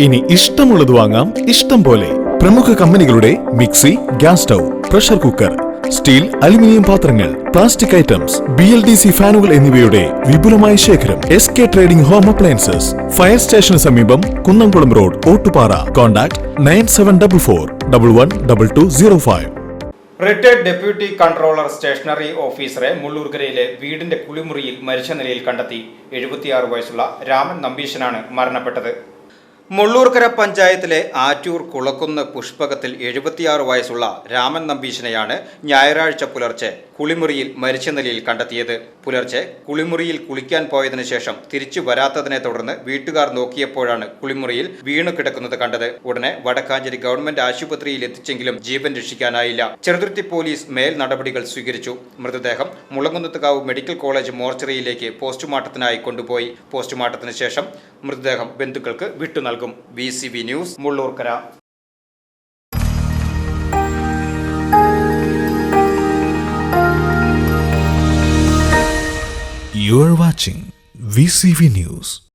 ഇനി ഇഷ്ടമുള്ളത് വാങ്ങാം ഇഷ്ടം പോലെ. പ്രമുഖ കമ്പനികളുടെ mixie, gas stove, pressure cooker, steel, aluminium പാത്രങ്ങൾ, പ്ലാസ്റ്റിക് ഐറ്റംസ്, BLDC ഫാനുകൾ എന്നിവയുടെ വിപുലമായ ശേഖരം. SK trading home appliances, fire സ്റ്റേഷന് സമീപം, Kunnamkulam road, Ottupara. Contact 9744112205. Retired deputy controller stationery ഓഫീസറെ മുള്ളൂർക്കരയിലെ വീടിന്റെ കുളിമുറിയിൽ മരിച്ച നിലയിൽ കണ്ടെത്തി. 76 വയസ്സുള്ള രാമൻ നമ്പീശനാണ് മരണപ്പെട്ടത്. മുള്ളൂർക്കര പഞ്ചായത്തിലെ ആറ്റൂർ കുളക്കുന്ന് പുഷ്പകത്തിൽ 76 വയസ്സുള്ള രാമൻ നമ്പീശനെയാണ് ഞായറാഴ്ച പുലർച്ചെ കുളിമുറിയിൽ മരിച്ച നിലയിൽ കണ്ടെത്തിയത്. പുലർച്ചെ കുളിമുറിയിൽ കുളിക്കാൻ പോയതിനു ശേഷം തിരിച്ചു വരാത്തതിനെ തുടർന്ന് വീട്ടുകാർ നോക്കിയപ്പോഴാണ് കുളിമുറിയിൽ വീണു കിടക്കുന്നത് കണ്ടത്. ഉടനെ വടക്കാഞ്ചേരി ഗവൺമെന്റ് ആശുപത്രിയിൽ എത്തിച്ചെങ്കിലും ജീവൻ രക്ഷിക്കാനായില്ല. ചെറുതുരുത്തി പോലീസ് മേൽ നടപടികൾ സ്വീകരിച്ചു. മൃതദേഹം മുളങ്കുന്നത്തുകാവ് മെഡിക്കൽ കോളേജ് മോർച്ചറിയിലേക്ക് പോസ്റ്റ്മോർട്ടത്തിനായി കൊണ്ടുപോയി. പോസ്റ്റ്മോർട്ടത്തിന് ശേഷം മൃതദേഹം ബന്ധുക്കൾക്ക് വിട്ടു നൽകും. VCV news, Mullurkara. You are watching VCV News.